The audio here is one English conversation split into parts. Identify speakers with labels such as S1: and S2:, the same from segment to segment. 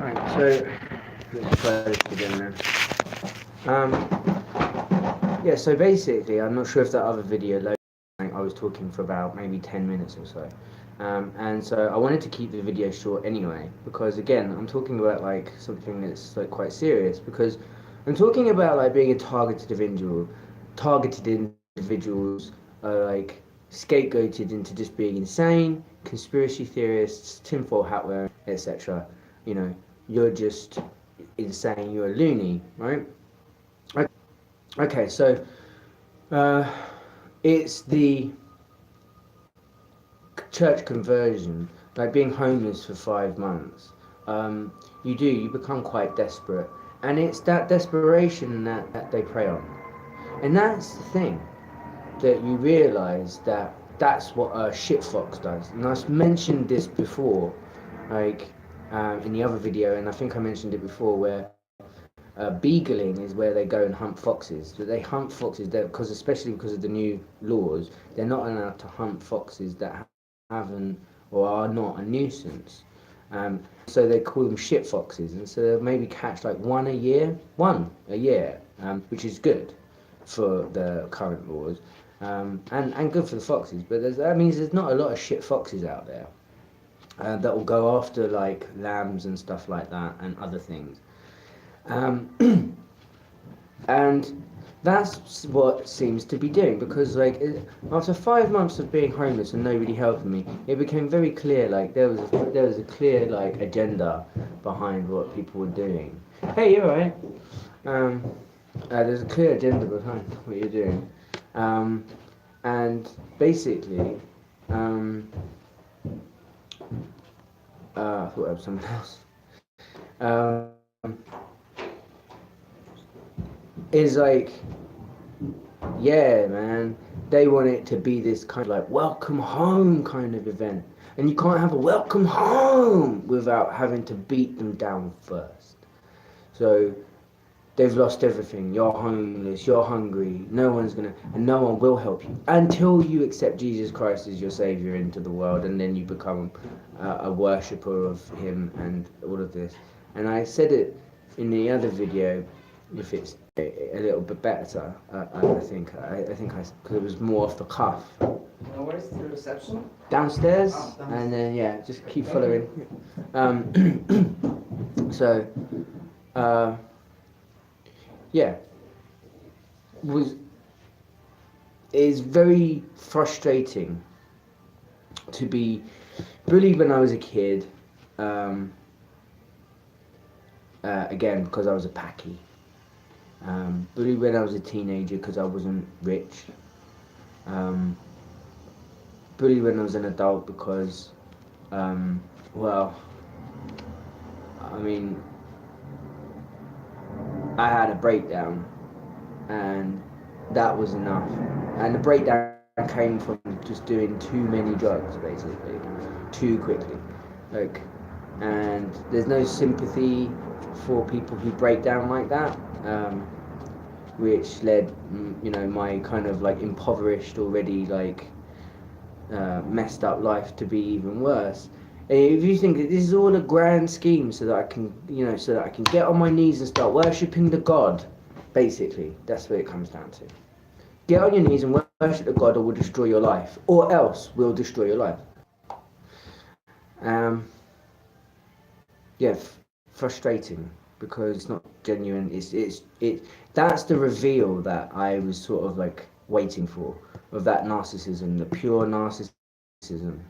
S1: Right, so let's try this again then. So basically, I'm not sure if that other video, I was talking for about maybe 10 minutes or so. And so I wanted to keep the video short anyway, because again, I'm talking about like something that's like quite serious, because I'm talking about like being a targeted individuals are like scapegoated into just being insane, conspiracy theorists, tinfoil hat wearing, etc. You know, you're just insane, you're a loony, right? Okay, so uh, it's the church conversion, like being homeless for 5 months. You become quite desperate, and it's that desperation that they prey on. And that's the thing, that you realise that that's what a shit fox does. And I've mentioned this before, like in the other video, and I think I mentioned it before, where beagling is where they go and hunt foxes. So they hunt foxes because, especially because of the new laws, they're not allowed to hunt foxes that haven't or are not a nuisance. So they call them shit foxes, and so they'll maybe catch like one a year, which is good for the current laws, and good for the foxes. But that means there's not a lot of shit foxes out there that will go after like lambs and stuff like that and other things. And that's what seems to be doing, because like after 5 months of being homeless and nobody helping me, it became very clear like there was a clear like agenda behind what people were doing. Hey, you're right. Um, there's a clear agenda behind what you're doing, and basically, I thought I was someone else. Um, is like, yeah, man, they want it to be this kind of like welcome home kind of event. And you can't have a welcome home without having to beat them down first. So they've lost everything. You're homeless, you're hungry, and no one will help you until you accept Jesus Christ as your Savior into the world, and then you become a worshipper of Him and all of this. And I said it in the other video, if it's a little bit better, I think because it was more off the cuff.
S2: Where's the reception?
S1: Downstairs, and then yeah, just keep following. So, yeah, was is very frustrating to be bullied when I was a kid. Again, because I was a packy. Bullied when I was a teenager because I wasn't rich. Bullied when I was an adult because, well, I mean, I had a breakdown, and that was enough. And the breakdown came from just doing too many drugs, basically, too quickly. Like, and there's no sympathy for people who break down like that. Which led, my kind of like impoverished already, like messed up life to be even worse. If you think that this is all a grand scheme so that I can, so that I can get on my knees and start worshipping the God, basically, that's what it comes down to. Get on your knees and worship the God, or we'll destroy your life, or else we'll destroy your life. Yeah, frustrating, because it's not genuine. That's the reveal that I was sort of like waiting for, of that narcissism, the pure narcissism,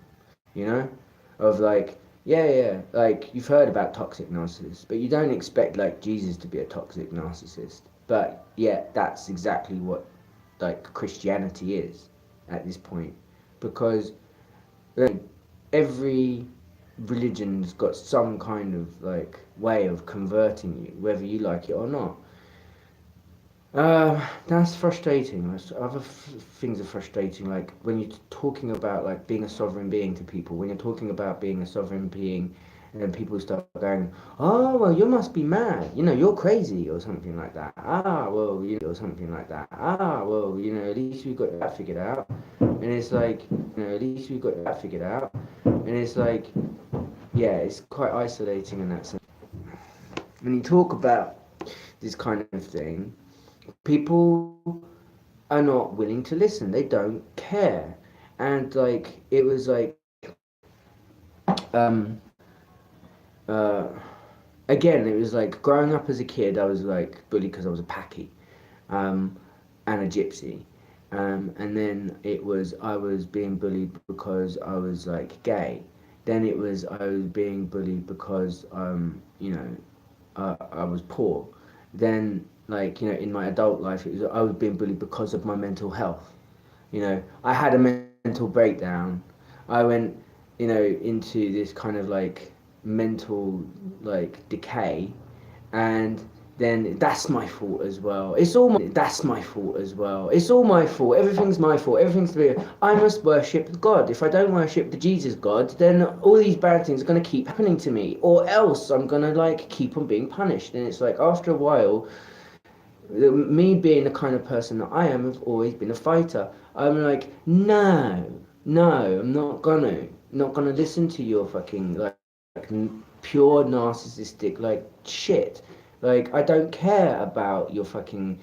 S1: of like, yeah, like you've heard about toxic narcissists, but you don't expect like Jesus to be a toxic narcissist. But yeah, that's exactly what like Christianity is at this point, because like every religion's got some kind of like way of converting you, whether you like it or not. That's frustrating. Other things are frustrating, like when you're talking about like being a sovereign being to people. When you're talking about being a sovereign being, and then people start going, "Oh, well, you must be mad. You're crazy," or something like that. Or something like that. At least we got that figured out. And it's like, at least we got that figured out. And it's like, yeah, it's quite isolating in that sense. when you talk about this kind of thing, people are not willing to listen. They don't care. And like it was like um uh again, it was like growing up as a kid, I was like bullied because I was a Paki, um, and a gypsy. And then it was I was being bullied because I was like gay. Then it was I was being bullied because I was poor. Then like in my adult life, it was I was being bullied because of my mental health. I had a mental breakdown. I went into this kind of like mental like decay, and then that's my fault as well. That's my fault as well. It's all my fault. Everything's my fault. Everything's to be. I must worship God. If I don't worship the Jesus God, then all these bad things are gonna keep happening to me, or else I'm gonna like keep on being punished. And it's like after a while, me being the kind of person that I am, have always been a fighter. I'm like, no, no, I'm not gonna listen to your fucking like pure narcissistic like shit. Like I don't care about your fucking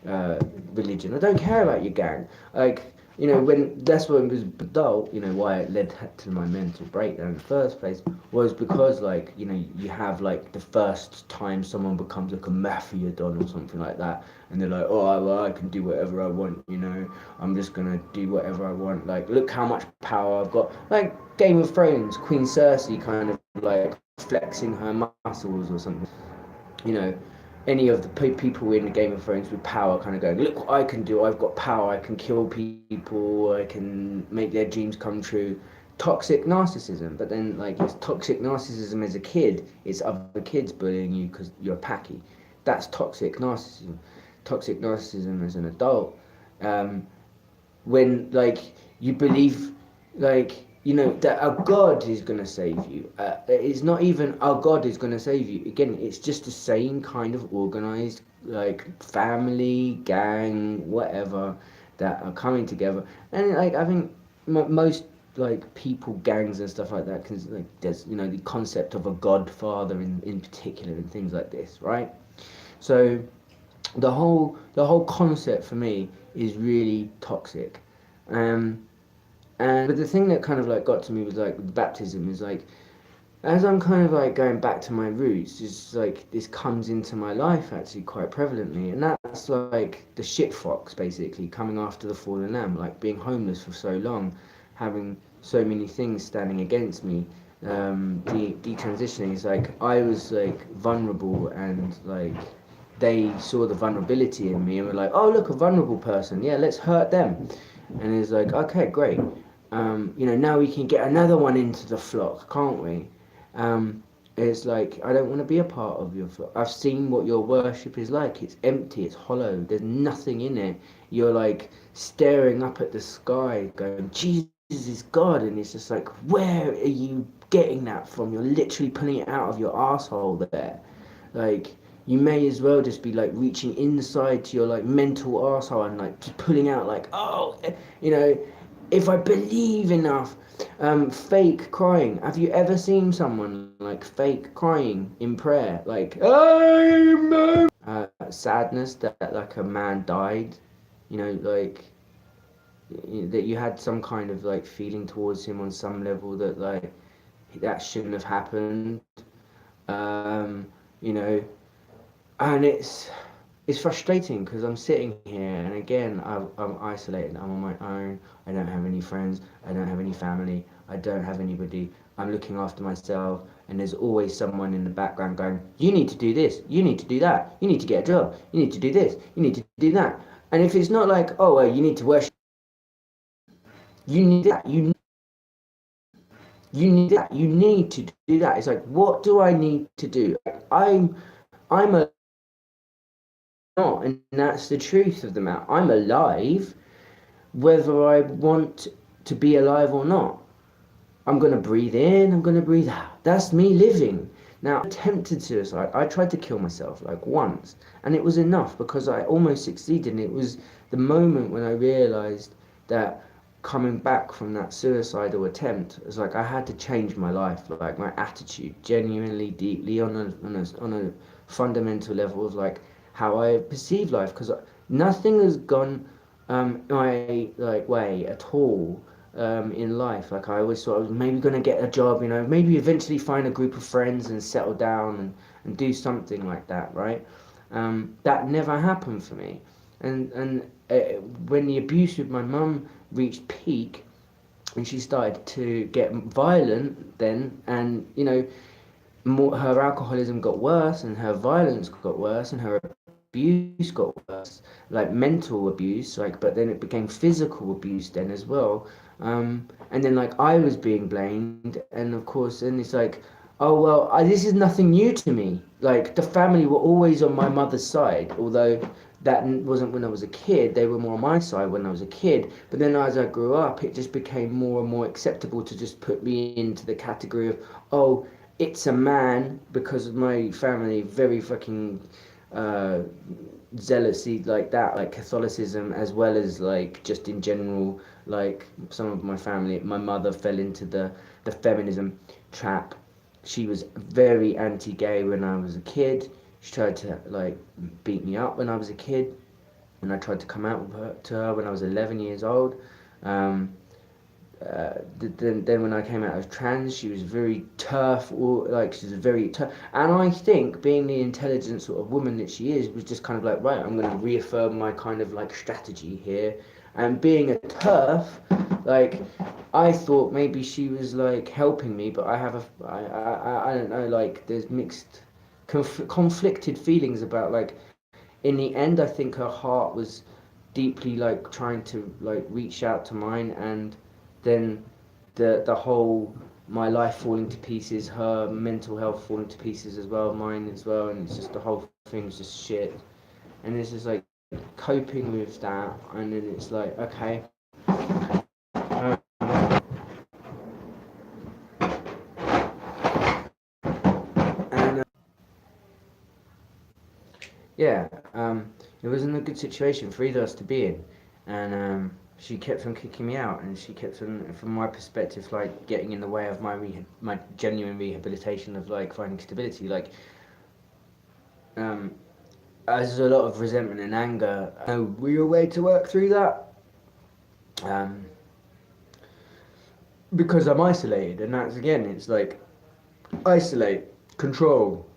S1: religion. I don't care about your gang. Like when that's when I was adult. Why it led to my mental breakdown in the first place was because like you have like the first time someone becomes like a mafia don or something like that, and they're like, oh well, I can do whatever I want. I'm just gonna do whatever I want. Like look how much power I've got. Like Game of Thrones, Queen Cersei kind of like flexing her muscles or something. you know, any of the people in the Game of Thrones with power kind of going, look what I can do, I've got power, I can kill people, I can make their dreams come true. Toxic narcissism, but then like it's toxic narcissism as a kid, it's other kids bullying you because you're a packy. That's toxic narcissism. Toxic narcissism as an adult, um, when like you believe that our God is going to save you. It's not even our God is going to save you. Again, it's just the same kind of organized like family, gang, whatever that are coming together. And like I think most like people, gangs and stuff like that, because like there's the concept of a godfather in particular and things like this, right? So the whole concept for me is really toxic. Um, but the thing that kind of like got to me was like with baptism is like as I'm kind of like going back to my roots, just like this comes into my life actually quite prevalently, and that's like the shit fox basically coming after the fallen lamb, like being homeless for so long, having so many things standing against me, detransitioning. It's like I was like vulnerable and like they saw the vulnerability in me and were like, oh look, a vulnerable person, yeah, let's hurt them. And it's like, okay, great. Now we can get another one into the flock, can't we? It's like, I don't want to be a part of your flock. I've seen what your worship is like. It's empty, it's hollow, there's nothing in it. You're like staring up at the sky, going, Jesus is God. And it's just like, where are you getting that from? You're literally pulling it out of your asshole there. Like, you may as well just be like reaching inside to your like mental asshole and like just pulling out like, oh, you know, if I believe enough. Fake crying. Have you ever seen someone like fake crying in prayer? Like, sadness that like a man died, like that you had some kind of like feeling towards him on some level that like that shouldn't have happened. Um, you know, and it's frustrating because I'm sitting here and again I'm isolated. I'm on my own. I don't have any friends. I don't have any family. I don't have anybody. I'm looking after myself, and there's always someone in the background going, "You need to do this. You need to do that. You need to get a job. You need to do this. You need to do that." And if it's not like, "Oh, well, you need to worship. You need that. You need that. You need to do that." It's like, what do I need to do? I'm a not, and that's the truth of the matter. I'm alive, whether I want to be alive or not. I'm gonna breathe in, I'm gonna breathe out. That's me living. Now, I attempted suicide. I tried to kill myself like once, and it was enough because I almost succeeded. And it was the moment when I realized that coming back from that suicidal attempt, it's like I had to change my life, like my attitude, genuinely, deeply on a fundamental level of like how I perceive life, because nothing has gone my like way at all in life. Like I always thought I was maybe going to get a job, you know, maybe eventually find a group of friends and settle down and do something like that, right? That never happened for me. And when the abuse with my mum reached peak, and she started to get violent then, and you know, her alcoholism got worse, and her violence got worse, and her abuse got worse, like mental abuse, like, but then it became physical abuse then as well. And then like I was being blamed, and of course, then it's like, oh well, this is nothing new to me. Like the family were always on my mother's side, although that wasn't when I was a kid. They were more on my side when I was a kid. But then as I grew up, it just became more and more acceptable to just put me into the category of, oh, it's a man, because of my family very fucking uh, zealousy like that, like Catholicism, as well as like just in general, like some of my family, my mother fell into the feminism trap. She was very anti-gay when I was a kid. She tried to like beat me up when I was a kid, when I tried to come out with to her when I was 11 years old. Um, then when I came out as trans, she was very tough, or like she's very tough. And I think, being the intelligent sort of woman that she is, was just kind of like, right, I'm going to reaffirm my kind of like strategy here. And being a tough, like, I thought maybe she was like helping me, but I don't know, like there's mixed, conflicted feelings about like. In the end, I think her heart was deeply like trying to like reach out to mine, and then the whole, my life falling to pieces, her mental health falling to pieces as well, mine as well, and it's just the whole thing's just shit. And it's just like coping with that, and then it's like, okay, and yeah, it wasn't a good situation for either of us to be in, and she kept on kicking me out, and she kept on, from my perspective, like getting in the way of my genuine rehabilitation of like finding stability. Like, um, there's a lot of resentment and anger. No real way to work through that, um, because I'm isolated, and that's again, it's like isolate, control,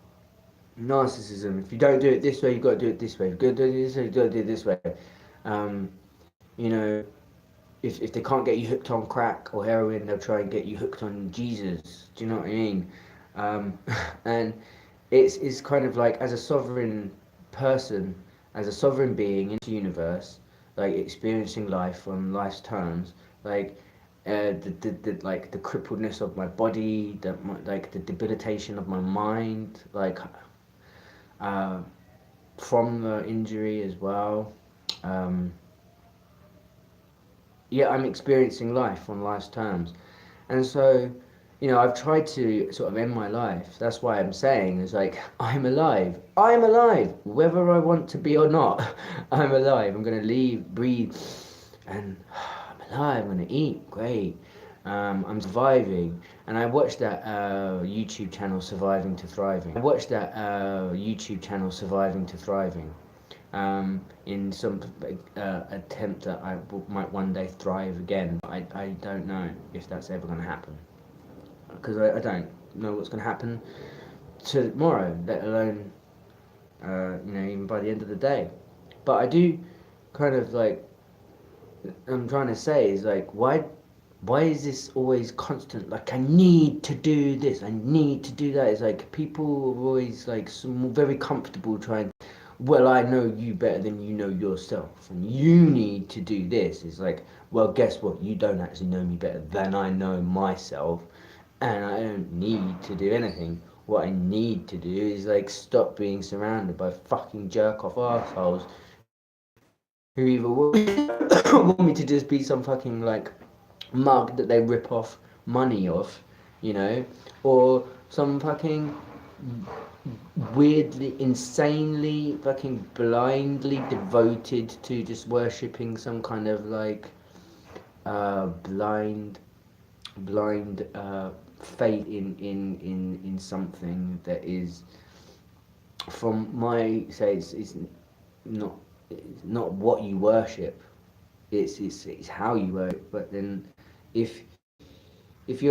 S1: narcissism. If you don't do it this way, you've got to do it this way. If you got to do it this way, you've got to do it this way. Um, you know, if they can't get you hooked on crack or heroin, they'll try and get you hooked on Jesus. Do you know what I mean? And it's kind of like, as a sovereign person, as a sovereign being in the universe, like experiencing life on life's terms, like like the crippledness of my body, like the debilitation of my mind, like uh, from the injury as well. Um, yeah, I'm experiencing life on life's terms. And so, you know, I've tried to sort of end my life. That's why I'm saying, is like, I'm alive. I'm alive, whether I want to be or not. I'm alive. I'm going to leave, breathe, and I'm alive. I'm going to eat. Great. I'm surviving. And I watched that YouTube channel, Surviving to Thriving. I watched that YouTube channel, Surviving to Thriving. In some attempt that might one day thrive again. I don't know if that's ever going to happen, because I don't know what's going to happen tomorrow, let alone you know, even by the end of the day. But I do kind of like, I'm trying to say is like, why is this always constant? Like, I need to do this, I need to do that. It's like people are always like very comfortable trying, well, I know you better than you know yourself, and you need to do this. It's like, well, guess what? You don't actually know me better than I know myself, and I don't need to do anything. What I need to do is like stop being surrounded by fucking jerk off assholes who either want me to just be some fucking like mug that they rip off money off, you know, or some fucking weirdly, insanely, fucking blindly devoted to just worshipping some kind of like blind faith in something that is, from my say, it's not it's not what you worship. It's how you worship. But then, if if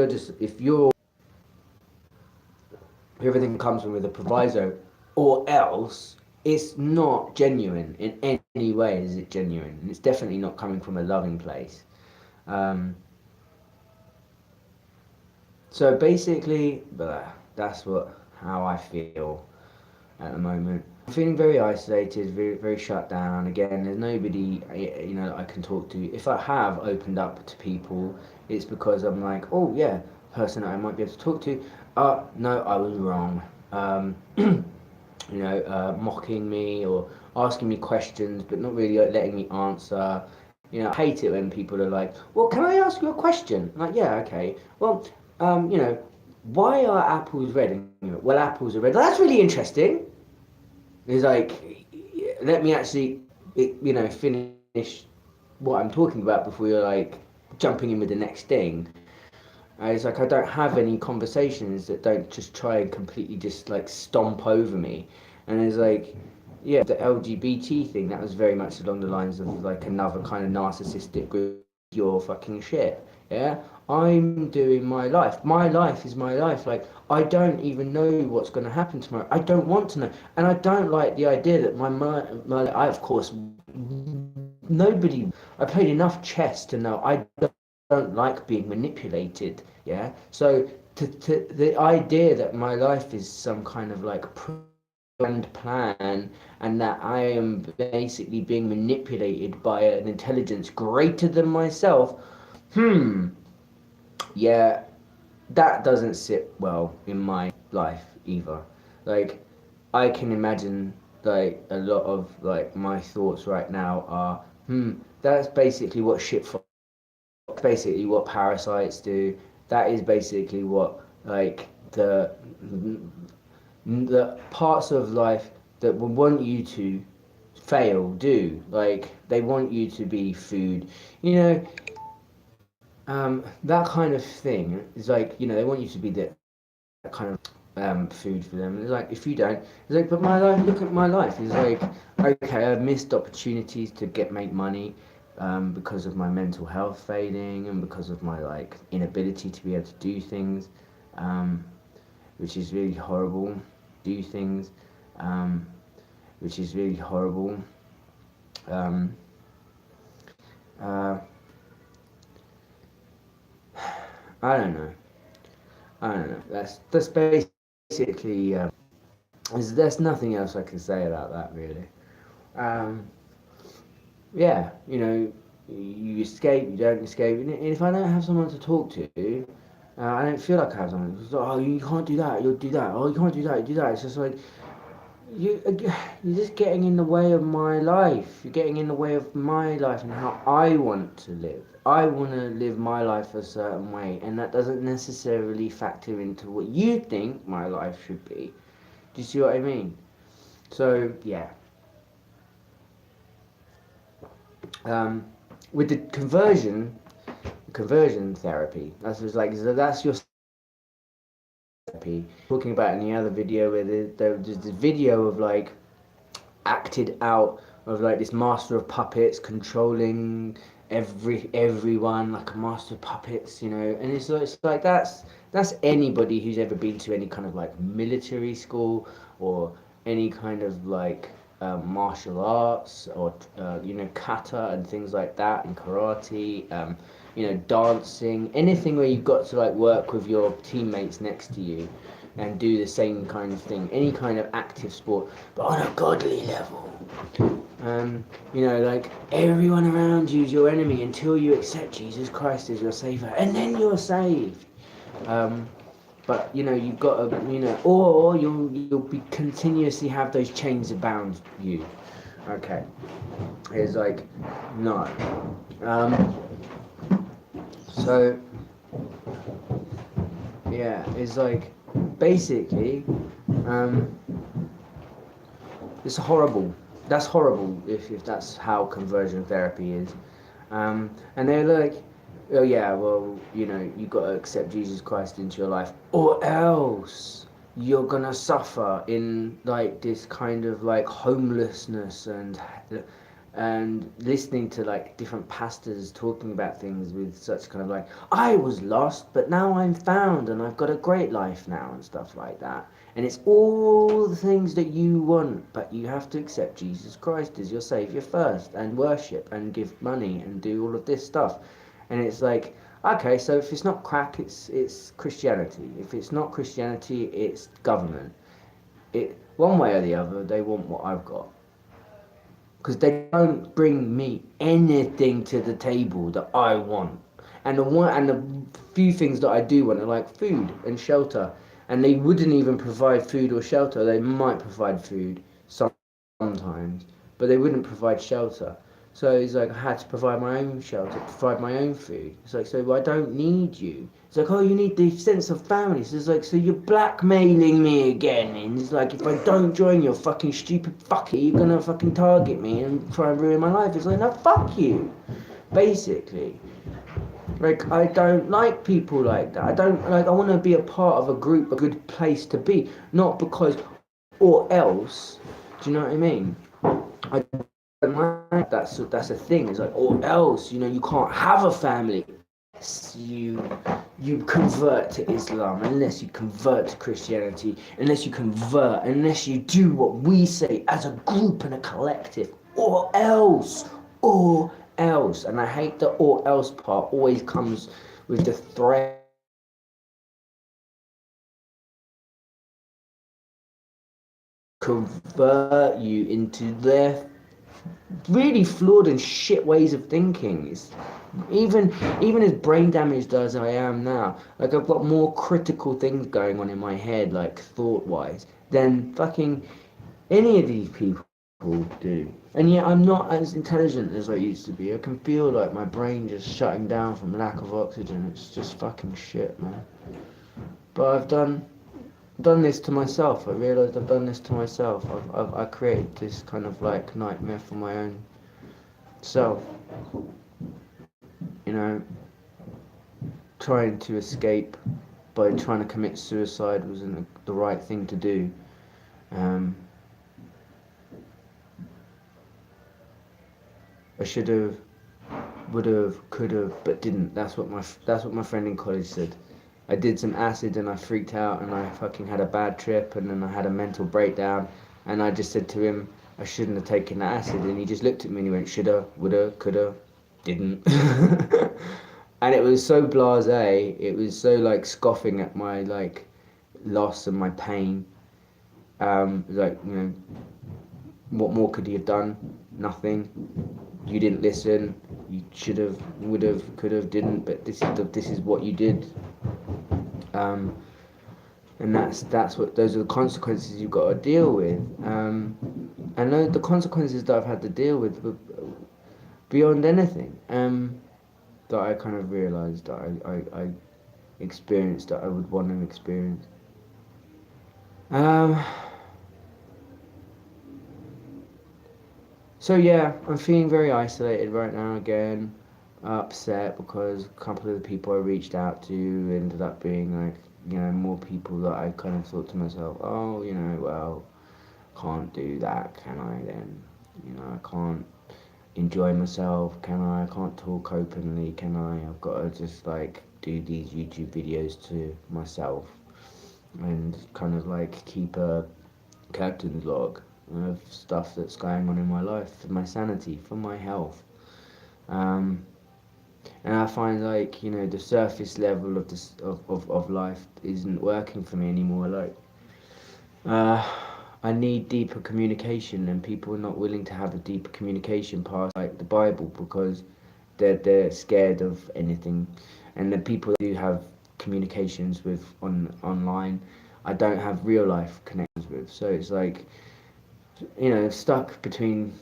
S1: everything comes from with a proviso, or else it's not genuine in any way. Is it genuine? And it's definitely not coming from a loving place. Um, so basically, that's how I feel at the moment. I'm feeling very isolated, very shut down. Again, there's nobody that I can talk to. If I have opened up to people, it's because I'm like, oh yeah, person that I might be able to talk to. No, I was wrong. Mocking me or asking me questions, but not really letting me answer. I hate it when people are like, well, can I ask you a question? I'm like, yeah, okay. Well, why are apples red? And well, apples are red. That's really interesting. It's like, let me actually, finish what I'm talking about before you're like jumping in with the next thing. It's like I don't have any conversations that don't just try and completely just like stomp over me. And it's like, yeah, the LGBT thing, that was very much along the lines of like another kind of narcissistic group. You're fucking shit. Yeah, I'm doing my life. My life is my life. Like, I don't even know what's going to happen tomorrow. I don't want to know. And I don't like the idea that I, of course, nobody, I played enough chess to know I don't like being manipulated. Yeah. So to the idea that my life is some kind of like planned plan, and that I am basically being manipulated by an intelligence greater than myself, yeah, that doesn't sit well in my life either. Like, I can imagine like a lot of like my thoughts right now are, that's basically what basically what parasites do. That is basically what like the parts of life that would want you to fail do. Like, they want you to be food. You know, that kind of thing is like, they want you to be that kind of food for them. And it's like, if you don't, it's like, but my life, look at my life. It's like, okay, I've missed opportunities to make money because of my mental health failing and because of my like inability to be able to do things, um, which is really horrible. Do things, um, which is really horrible. Um, uh, I don't know. I don't know. That's basically. There's nothing else I can say about that really. Um, yeah, you escape, you don't escape, and if I don't have someone to talk to, I don't feel like I have someone. It's like, oh, you can't do that. You'll do that. Oh, you can't do that. You do that. It's just like you're just getting in the way of my life. You're getting in the way of my life and how I want to live. I want to live my life a certain way, and that doesn't necessarily factor into what you think my life should be. Do you see what I mean? So yeah, um, with the conversion therapy. That's your therapy. Talking about in the other video where there's this video of like acted out of like this master of puppets controlling everyone like a master of puppets, and it's like that's anybody who's ever been to any kind of like military school or any kind of like martial arts or kata and things like that, and karate, dancing, anything where you've got to like work with your teammates next to you and do the same kind of thing, any kind of active sport, but on a godly level. Like, everyone around you is your enemy until you accept Jesus Christ as your Savior, and then you're saved. But you've got to, or you'll be continuously have those chains bound you. Okay, it's like, no. So yeah, it's like basically, it's horrible. That's horrible if that's how conversion therapy is. And they're like, oh yeah, well, you got to accept Jesus Christ into your life, or else you're gonna suffer in like this kind of like homelessness and listening to like different pastors talking about things with such kind of like, I was lost but now I'm found and I've got a great life now and stuff like that. And it's all the things that you want, but you have to accept Jesus Christ as your savior first and worship and give money and do all of this stuff. And it's like, okay, so if it's not crack, it's Christianity. If it's not Christianity, it's government. It one way or the other, they want what I've got, because they don't bring me anything to the table that I want. And the few things that I do want are like food and shelter. And they wouldn't even provide food or shelter. They might provide food sometimes, but they wouldn't provide shelter. So it's like I had to provide my own shelter, provide my own food. It's like, so I don't need you. It's like, oh, you need the sense of family. So it's like, so you're blackmailing me again. And it's like, if I don't join your fucking stupid fucker, you're gonna fucking target me and try and ruin my life. It's like, no, fuck you, basically. Like, I don't like people like that. I don't like. I want to be a part of a group, a good place to be, not because or else. Do you know what I mean? I don't like that's a thing. It's like, or else, you can't have a family unless you convert to Islam, unless you convert to Christianity, unless you do what we say as a group and a collective, or else. And I hate the or else part always comes with the threat convert you into their really flawed and shit ways of thinking. Even as brain damaged as I am now, like I've got more critical things going on in my head, like thought wise, than fucking any of these people do. And yet I'm not as intelligent as I used to be. I can feel like my brain just shutting down from lack of oxygen. It's just fucking shit, man. But I've done this to myself. I realised I've done this to myself. I created this kind of like nightmare for my own self. You know, trying to escape by trying to commit suicide wasn't the right thing to do. I should have, would have, could have, but didn't. That's what my friend in college said. I did some acid and I freaked out and I fucking had a bad trip and then I had a mental breakdown and I just said to him I shouldn't have taken the acid, and he just looked at me and he went, shoulda, woulda, coulda, didn't. And it was so blasé, it was so like scoffing at my like loss and my pain. Like, what more could he have done? Nothing. You didn't listen. You should have, would have, could have, didn't. But this is what you did. And those are the consequences you've got to deal with. And the consequences that I've had to deal with were beyond anything. That I kind of realised that I experienced that I would want to experience. So yeah, I'm feeling very isolated right now again, upset because a couple of the people I reached out to ended up being like, more people that I kind of thought to myself, oh, well, can't do that, can I then? I can't enjoy myself, can I? I can't talk openly, can I? I've got to just like do these YouTube videos to myself and kind of like keep a captain's log of stuff that's going on in my life, for my sanity, for my health. And I find like, the surface level of this of life isn't working for me anymore. Like, I need deeper communication, and people are not willing to have a deeper communication past like the Bible, because they're scared of anything. And the people that do have communications with online, I don't have real life connections with. So it's like, stuck between,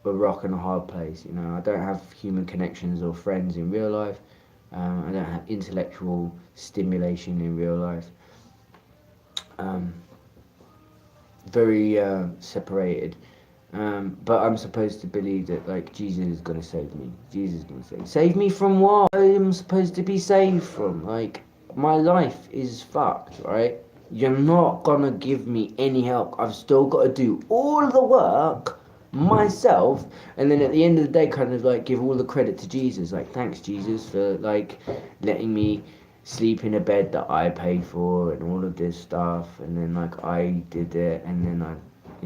S1: a rock and a hard place. I don't have human connections or friends in real life. I don't have intellectual stimulation in real life. Very separated. But I'm supposed to believe that like Jesus is gonna save me. Jesus is gonna save me from what I'm supposed to be saved from. Like my life is fucked, right? You're not gonna give me any help. I've still got to do all the work myself, and then at the end of the day, kind of like give all the credit to Jesus. Like thanks Jesus for like letting me sleep in a bed that I paid for and all of this stuff, and then like I did it, and then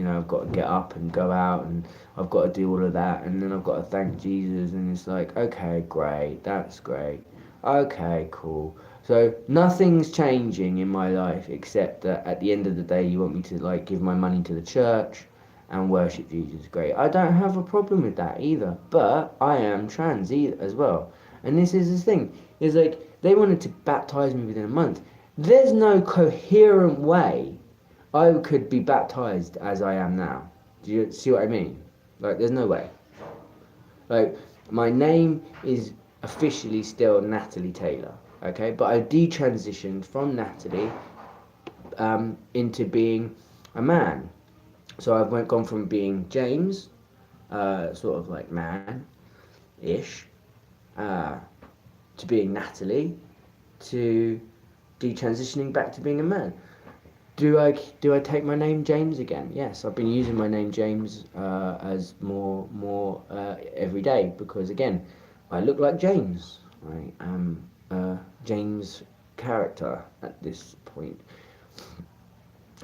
S1: I've got to get up and go out, and I've got to do all of that, and then I've got to thank Jesus, and it's like, okay, great, that's great, okay, cool. So nothing's changing in my life except that at the end of the day, you want me to like give my money to the church and worship Jesus. Great, I don't have a problem with that either, but I am trans as well, and this is the thing. Is like they wanted to baptize me within a month. There's no coherent way I could be baptized as I am now. Do you see what I mean? Like, there's no way. Like, my name is officially still Natalie Taylor, okay? But I detransitioned from Natalie into being a man. So I've gone from being James, sort of like man-ish, to being Natalie, to detransitioning back to being a man. Do I take my name James again? Yes, I've been using my name James as more every day because again, I look like James. I am a James character at this point.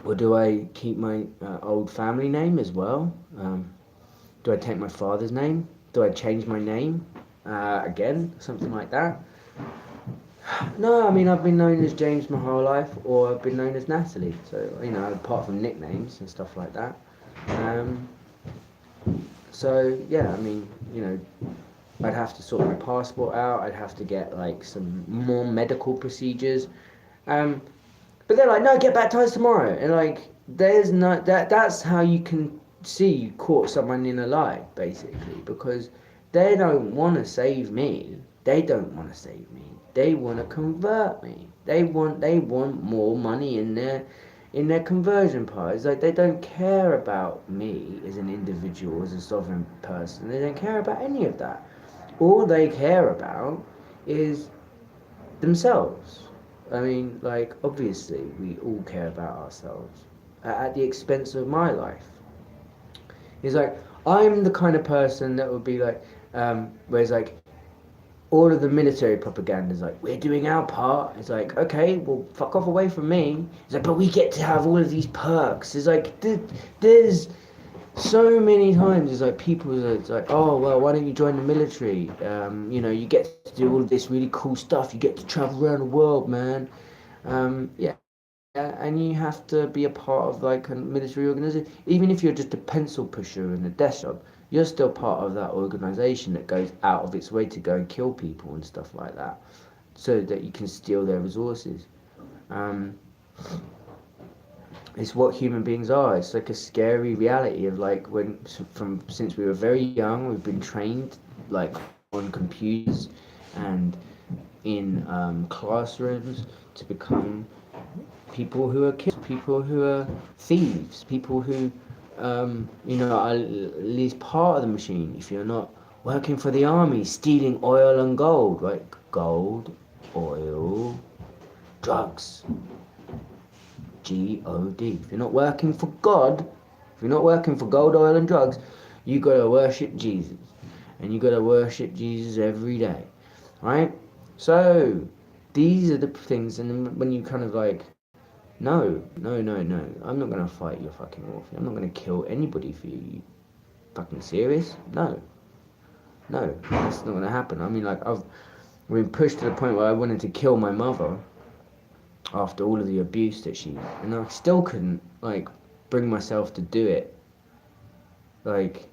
S1: Or do I keep my old family name as well? Do I take my father's name? Do I change my name again? Something like that. No, I mean I've been known as James my whole life, or I've been known as Natalie. So apart from nicknames and stuff like that. Um, so yeah, I mean I'd have to sort my passport out. I'd have to get like some more medical procedures. But they're like, no, get baptized tomorrow, and like there's no that's how you can see you caught someone in a lie basically because they don't want to save me. They don't want to save me. They want to convert me. They want more money in their conversion part. It's like they don't care about me as an individual, as a sovereign person. They don't care about any of that. All they care about is themselves. I mean, like, obviously, we all care about ourselves at the expense of my life. It's like, I'm the kind of person that would be like, where it's like, all of the military propaganda is like, we're doing our part. It's like, okay, well, fuck off away from me. It's like, but we get to have all of these perks. It's like, there's so many times it's like people it's like, oh well, why don't you join the military? You get to do all of this really cool stuff. You get to travel around the world, man. Yeah, and you have to be a part of like a military organization. Even if you're just a pencil pusher in a desk job, you're still part of that organization that goes out of its way to go and kill people and stuff like that, so that you can steal their resources. Um, it's what human beings are. It's like a scary reality of like since we were very young, we've been trained like on computers and in classrooms to become people who are killers, people who are thieves, people who are at least part of the machine. If you're not working for the army, stealing oil and gold, right? Gold, oil, drugs. G-O-D. If you're not working for God, if you're not working for gold, oil and drugs, you gotta worship Jesus. And you gotta worship Jesus every day. Right? So, these are the things, and when you kind of like, no, I'm not gonna fight your fucking war for you. I'm not gonna kill anybody for you. You fucking serious? No, that's not gonna happen. I mean, like, I've been pushed to the point where I wanted to kill my mother after all of the abuse that and I still couldn't like bring myself to do it. Like,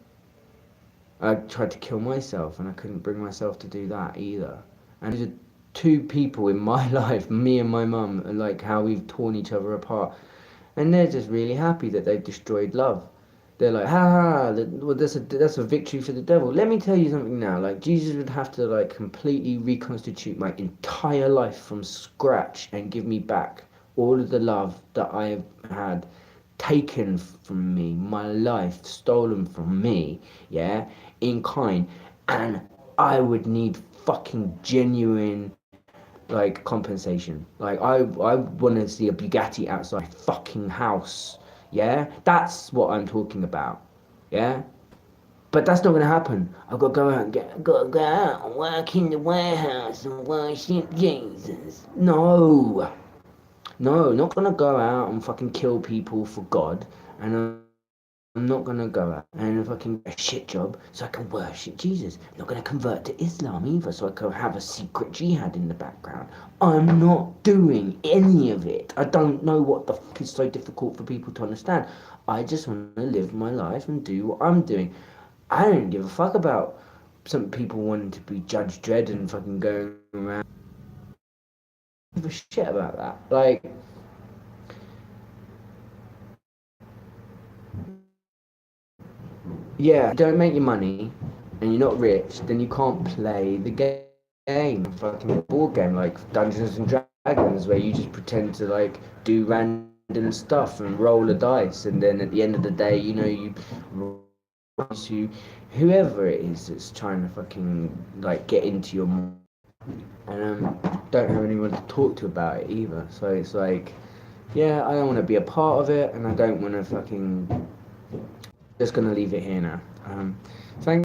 S1: I tried to kill myself and I couldn't bring myself to do that either. And these are two people in my life, me and my mum, and like how we've torn each other apart, and they're just really happy that they've destroyed love. They're like, ha, well, that's a victory for the devil. Let me tell you something now. Like, Jesus would have to like completely reconstitute my entire life from scratch and give me back all of the love that I have had taken from me, my life stolen from me, yeah, in kind, and I would need fucking genuine like compensation. Like I want to see a Bugatti outside my fucking house. Yeah, that's what I'm talking about. Yeah, but that's not gonna happen. I've got to go out and got to go out and work in the warehouse and worship Jesus. No, no, not gonna go out and fucking kill people for God, and I'm not gonna go out and fucking get a shit job so I can worship Jesus. I'm not gonna convert to Islam either so I can have a secret jihad in the background. I'm not doing any of it. I don't know what the fuck is so difficult for people to understand. I just want to live my life and do what I'm doing. I don't give a fuck about some people wanting to be Judge Dredd and fucking going around. I don't give a shit about that. Like, yeah, don't make your money and you're not rich, then you can't play the game. Fucking board game like Dungeons and Dragons, where you just pretend to like do random stuff and roll a dice, and then at the end of the day, you know, you roll to whoever it is that's trying to fucking like get into your mind, and don't have anyone to talk to about it either. So it's like, yeah, I don't want to be a part of it, and I don't want to fucking. Just gonna leave it here now. Thank